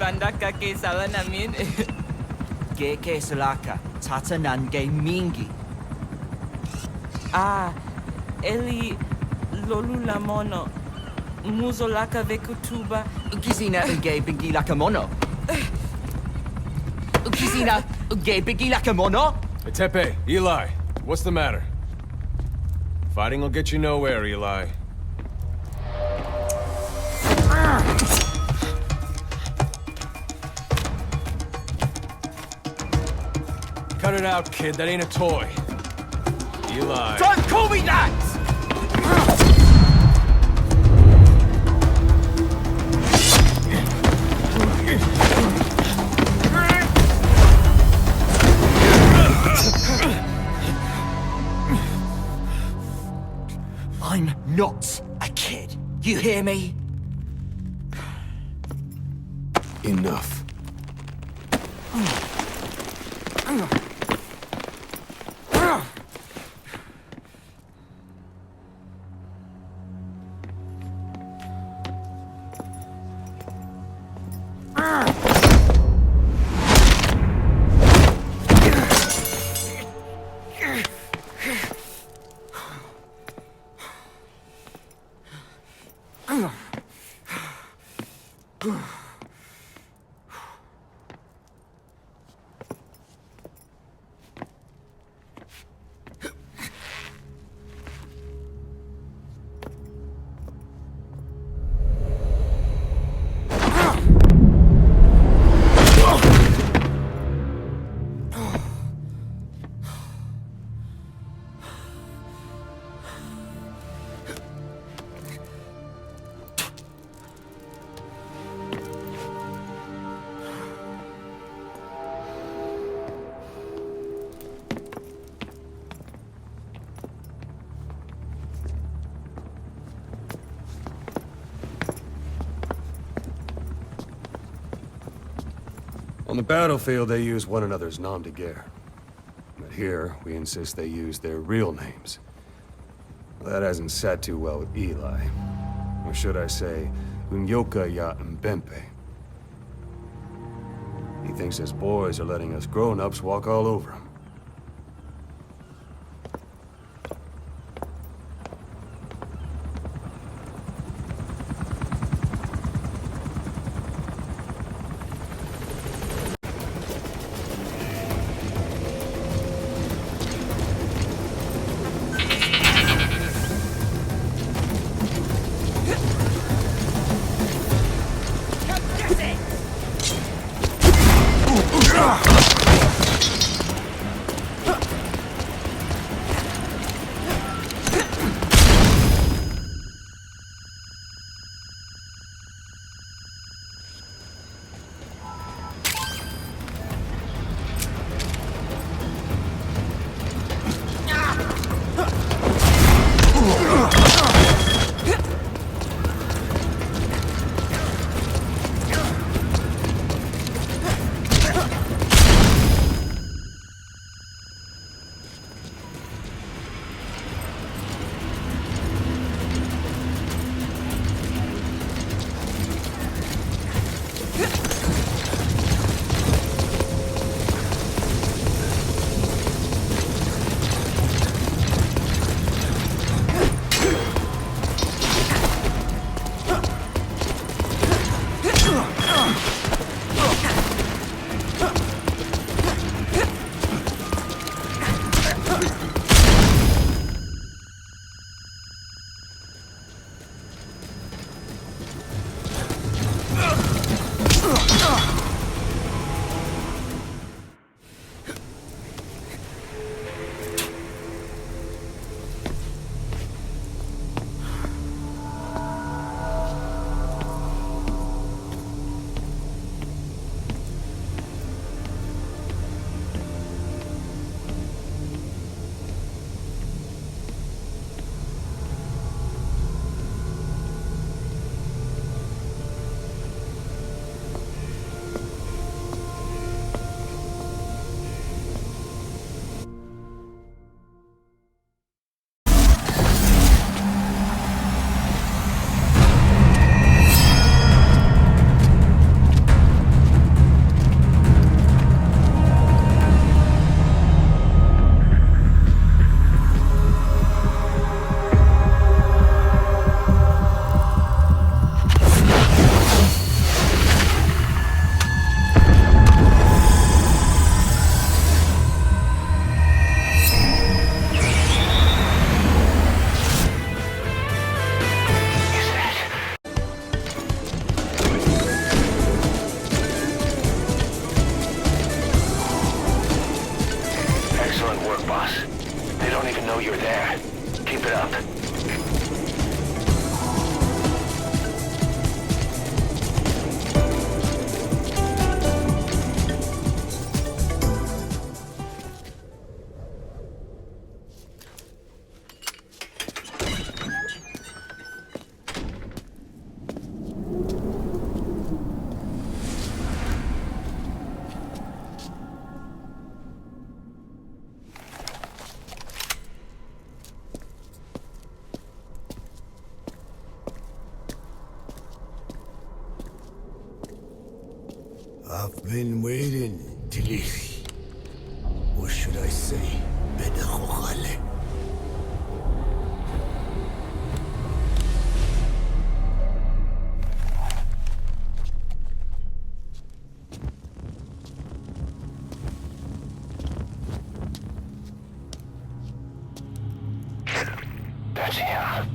bandaka ke sala namin. Ke salaka, tata nange mingi. Eli lolu lamono. Muzo laka vekutuba. Ukizina nge bingi laka mono. Ukizina nge bingi laka mono. Hey, Tepe, Eli, what's the matter? Fighting will get you nowhere, Eli. Cut it out, kid. That ain't a toy. Eli. Don't call me that! I'm not a kid. You hear me? Enough. On the battlefield, they use one another's nom de guerre. But here, we insist they use their real names. Well, that hasn't sat too well with Eli. Or should I say, Unyoka ya Mbempe. He thinks his boys are letting us grown-ups walk all over him. know you're there. Keep it up. I've been waiting, Tilly. Or should I say, Bedachokhale. That's him.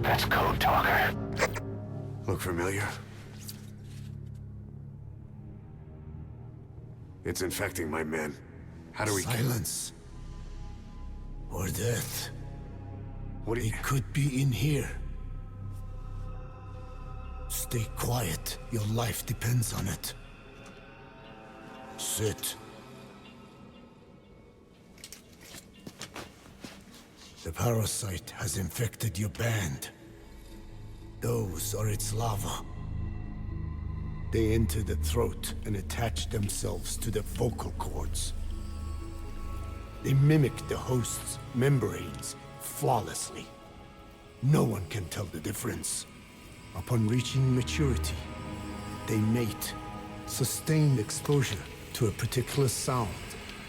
That's Code Talker. Look familiar? It's infecting my men. How do we... Silence. Or death. What do you... It could be in here. Stay quiet. Your life depends on it. Sit. The parasite has infected your band. Those are its larvae. They enter the throat and attach themselves to the vocal cords. They mimic the host's membranes flawlessly. No one can tell the difference. Upon reaching maturity, they mate. Sustained exposure to a particular sound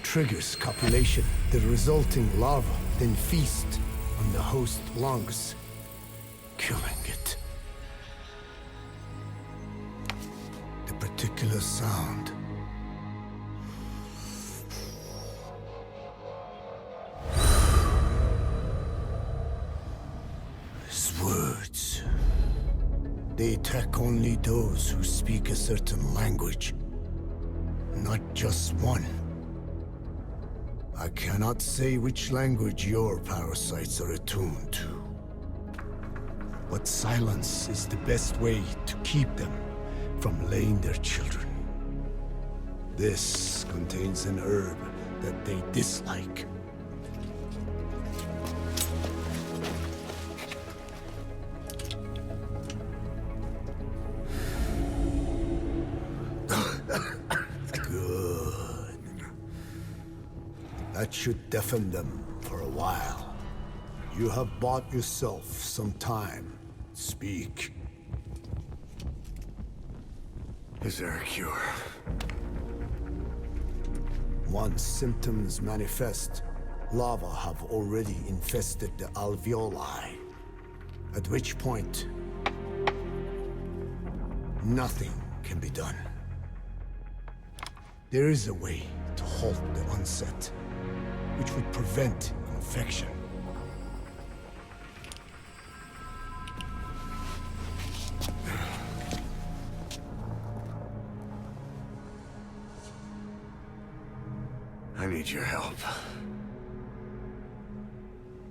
triggers copulation. The resulting larva then feast on the host lungs, killing it. The particular sound is words. They attack only those who speak a certain language, not just one. I cannot say which language your parasites are attuned to. But silence is the best way to keep them from laying their children. This contains an herb that they dislike. Good. That should deafen them for a while. You have bought yourself some time. Speak. Is there a cure? Once symptoms manifest, larvae have already infested the alveoli. At which point, nothing can be done. There is a way to halt the onset, which would prevent infection. I need your help.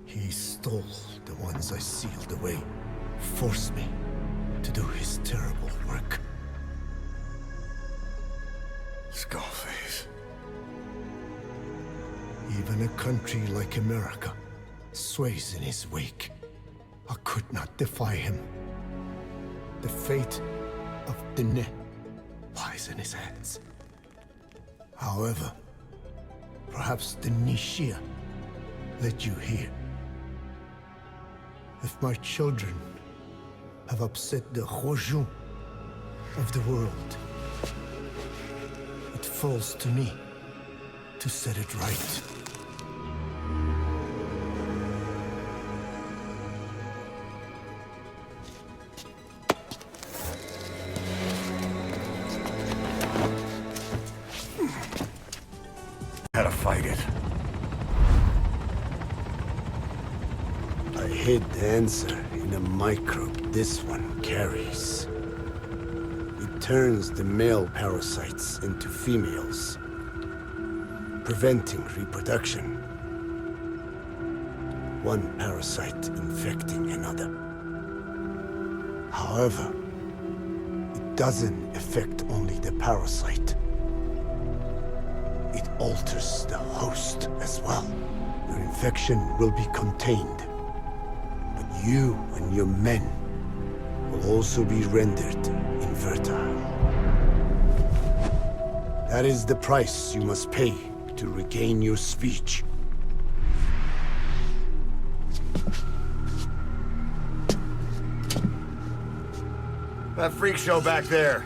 He stole the ones I sealed away, forced me to do his terrible work. Skullface. Even a country like America sways in his wake. I could not defy him. The fate of Dene lies in his hands. However, perhaps the Nishia led you here. If my children have upset the Khojun of the world, it falls to me to set it right. How to fight it. I hid the answer in a microbe this one carries. It turns the male parasites into females, preventing reproduction. one parasite infecting another. However, it doesn't affect only the parasite. It alters the host as well. Your infection will be contained, but you and your men will also be rendered infertile. That is the price you must pay to regain your speech. That freak show back there.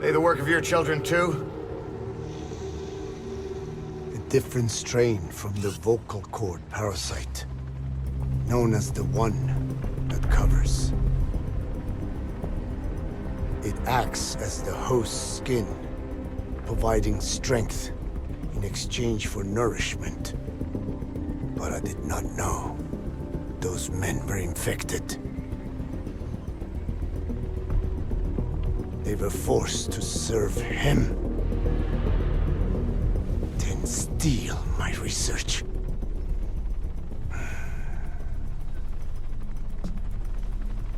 They the work of your children too? A different strain from the vocal cord parasite, known as the one that covers. It acts as the host's skin, providing strength in exchange for nourishment. But I did not know those men were infected. They were forced to serve him, then steal my research.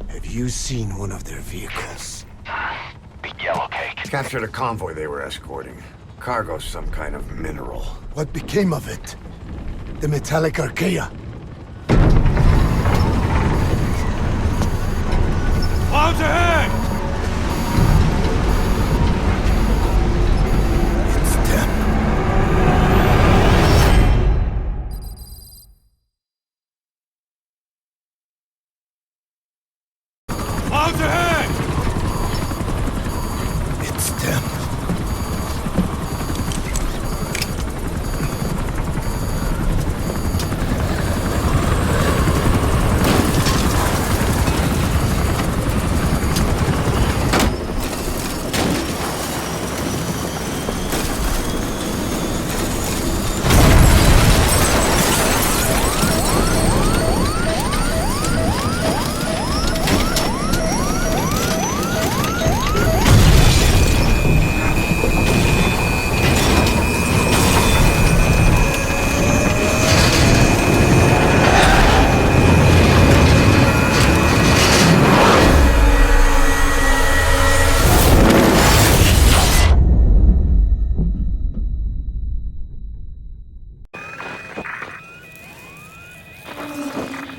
Have you seen one of their vehicles? Big yellow cake. Captured a convoy they were escorting. Cargo's some kind of mineral. What became of it? The metallic archaea? Clouds ahead! It's them. Clouds ahead! It's them.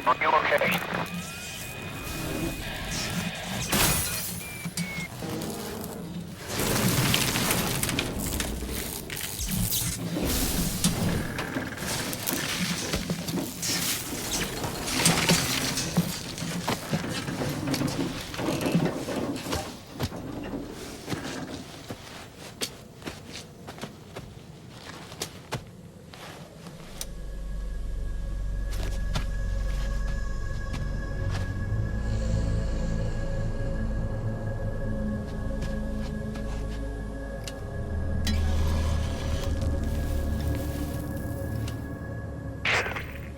Are you okay?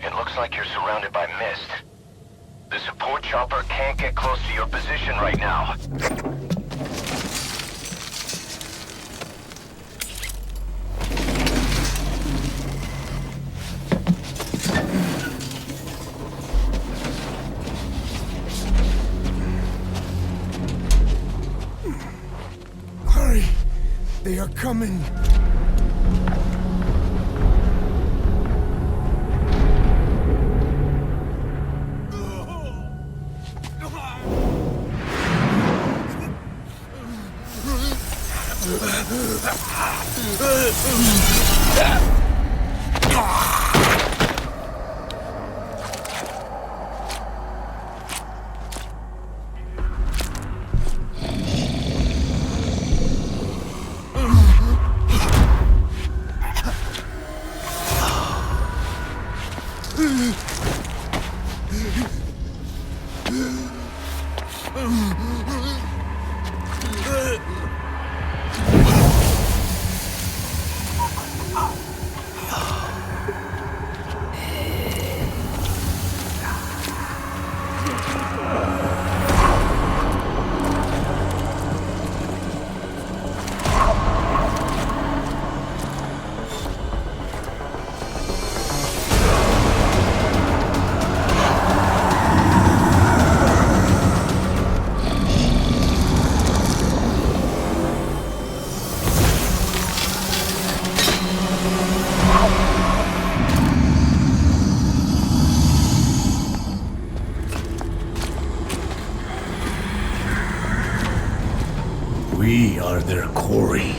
It looks like you're surrounded by mist. The support chopper can't get close to your position right now. Hurry! They are coming! quarry.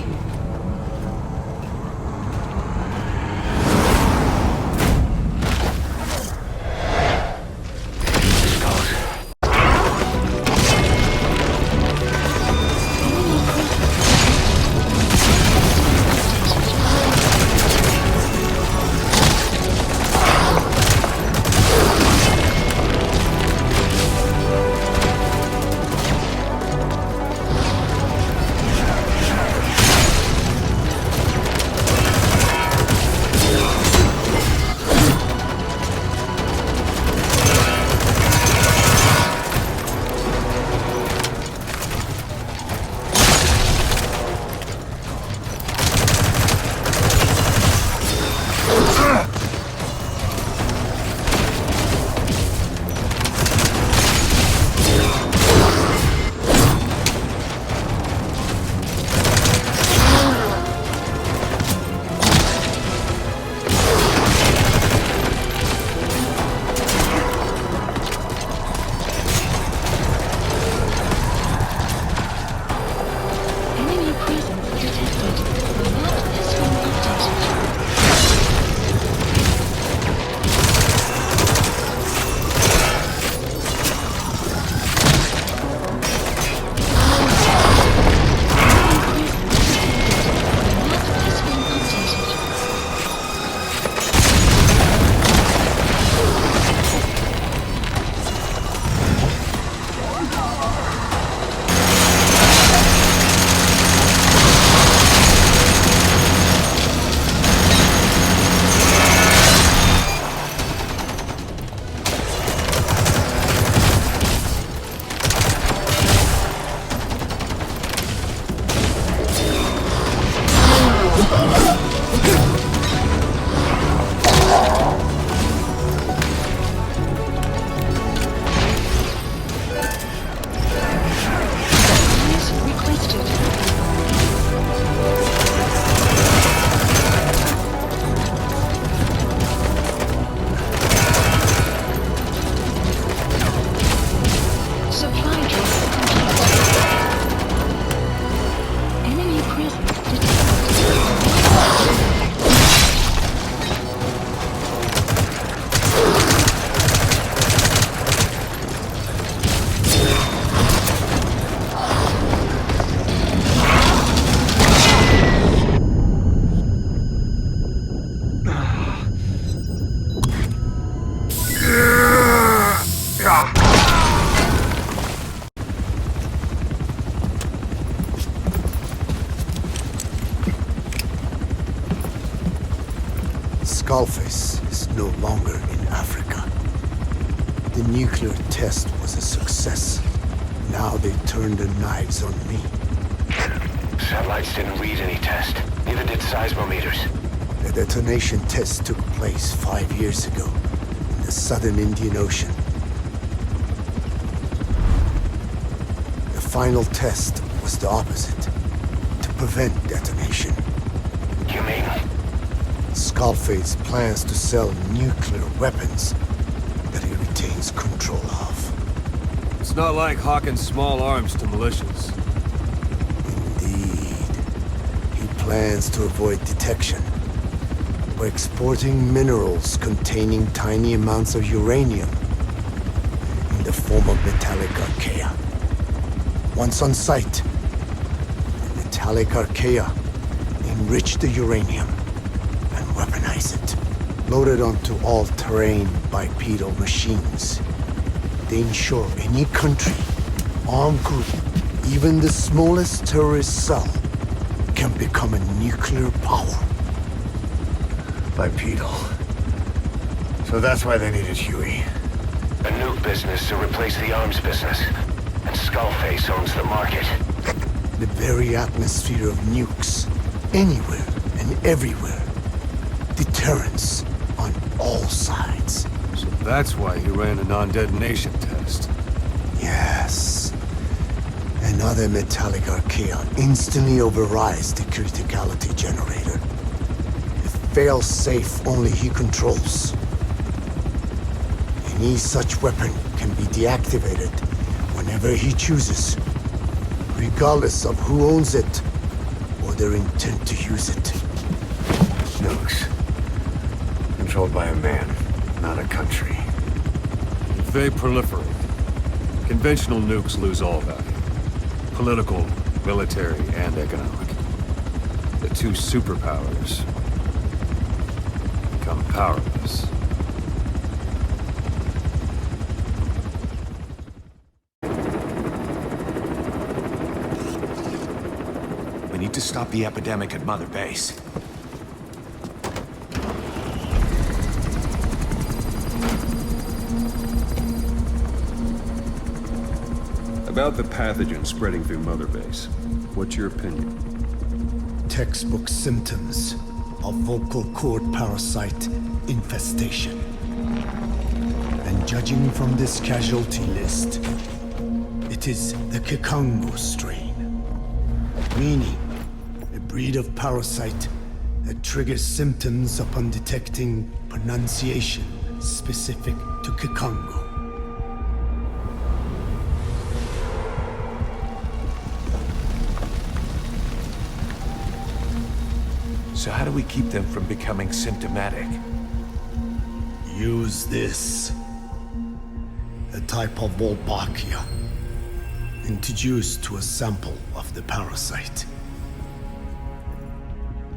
Skullface is no longer in Africa. The nuclear test was a success. Now they turned their knives on me. Satellites didn't read any test. Neither did seismometers. The detonation test took place 5 years ago in the southern Indian Ocean. The final test was the opposite, to prevent detonation. You mean? Skullface plans to sell nuclear weapons that he retains control of. It's not like hawking small arms to militias. Indeed. He plans to avoid detection by exporting minerals containing tiny amounts of uranium in the form of metallic archaea. Once on site, the metallic archaea enrich the uranium and weaponize it. Loaded onto all-terrain bipedal machines, they ensure any country, armed group, even the smallest terrorist cell, can become a nuclear power. Bipedal. So that's why they needed Huey. A nuke business to replace the arms business. And Skullface owns the market. The very atmosphere of nukes, anywhere and everywhere. Deterrence on all sides. So that's why he ran a non-detonation test. Yes. Another metallic archaea instantly overrides the criticality generator. A fail-safe only he controls. Any such weapon can be deactivated whenever he chooses, regardless of who owns it or their intent to use it. Nukes. Controlled by a man, not a country. If they proliferate, conventional nukes lose all value. Political, military, and economic. The two superpowers become powerless. We need to stop the epidemic at Mother Base. About the pathogen spreading through Mother Base, what's your opinion? Textbook symptoms of vocal cord parasite infestation. And judging from this casualty list, it is the Kikongo strain. Meaning, a breed of parasite that triggers symptoms upon detecting pronunciation specific to Kikongo. So how do we keep them from becoming symptomatic? Use this. A type of Wolbachia. Introduced to a sample of the parasite.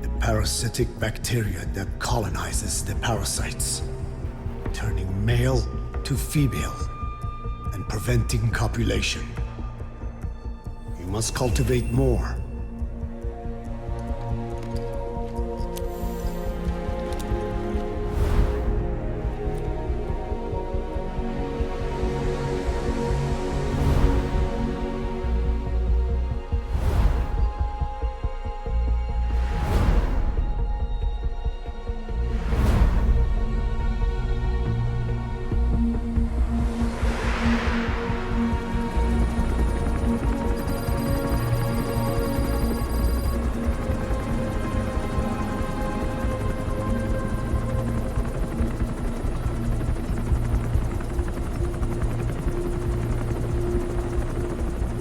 A parasitic bacteria that colonizes the parasites, turning male to female and preventing copulation. We must cultivate more.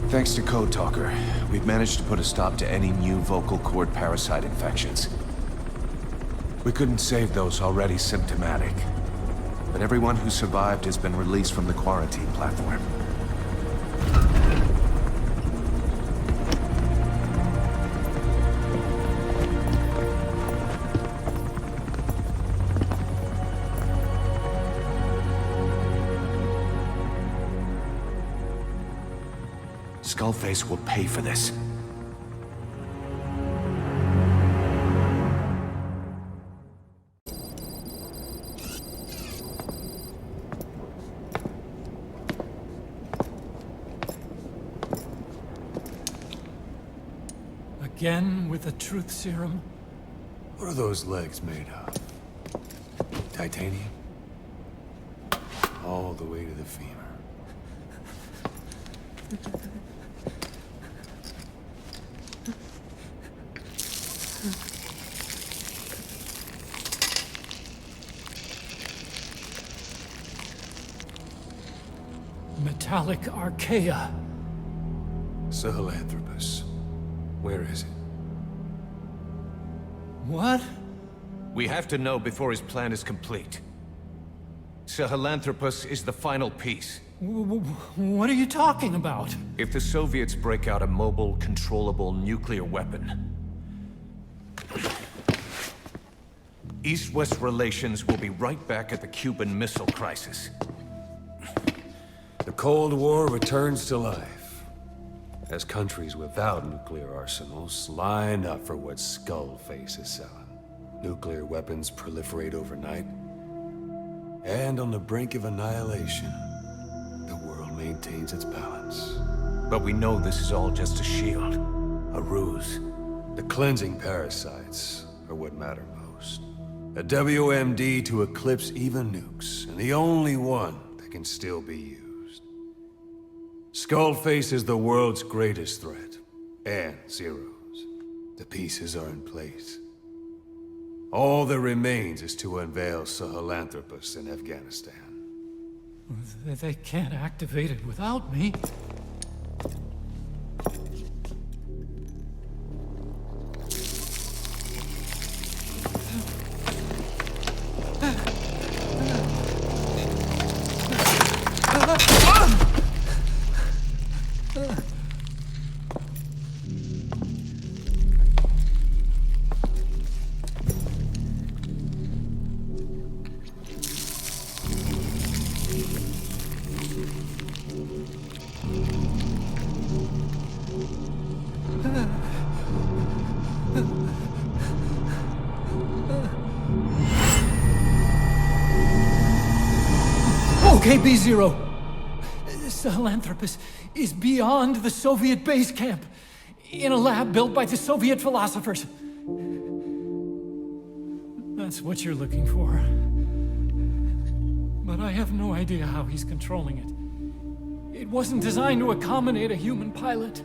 Thanks to Code Talker, we've managed to put a stop to any new vocal cord parasite infections. We couldn't save those already symptomatic, but everyone who survived has been released from the quarantine platform. Skullface will pay for this. Again with the truth serum? What are those legs made of? Titanium? All the way to the femur. Metallic archaea. Sahelanthropus. Where is it? What? We have to know before his plan is complete. Sahelanthropus is the final piece. What are you talking about? If the Soviets break out a mobile, controllable nuclear weapon, East-West relations will be right back at the Cuban Missile Crisis. The Cold War returns to life, as countries without nuclear arsenals line up for what Skullface is selling. Nuclear weapons proliferate overnight, and on the brink of annihilation, the world maintains its balance. But we know this is all just a shield, a ruse. The cleansing parasites are what matter most. A WMD to eclipse even nukes, and the only one that can still be used. Skullface is the world's greatest threat, and Zero's. The pieces are in place. All that remains is to unveil Sahelanthropus in Afghanistan. They can't activate it without me. OKB-0. Sahelanthropus is beyond the Soviet base camp, in a lab built by the Soviet philosophers. That's what you're looking for. But I have no idea how he's controlling it. It wasn't designed to accommodate a human pilot.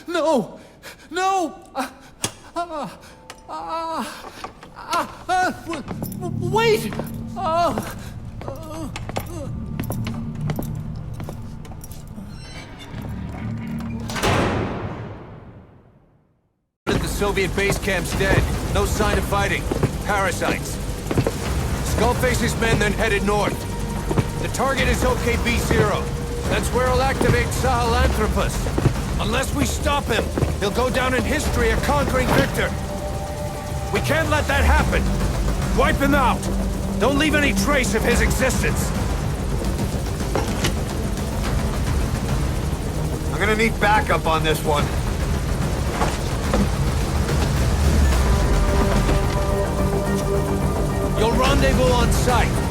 No! No! Wait! The Soviet base camp's dead. No sign of fighting. Parasites. Skullface's men then headed north. The target is OKB-0. That's where he'll activate Sahelanthropus. Unless we stop him, he'll go down in history a conquering victor. We can't let that happen. Wipe him out. Don't leave any trace of his existence. I'm gonna need backup on this one. You'll rendezvous on site.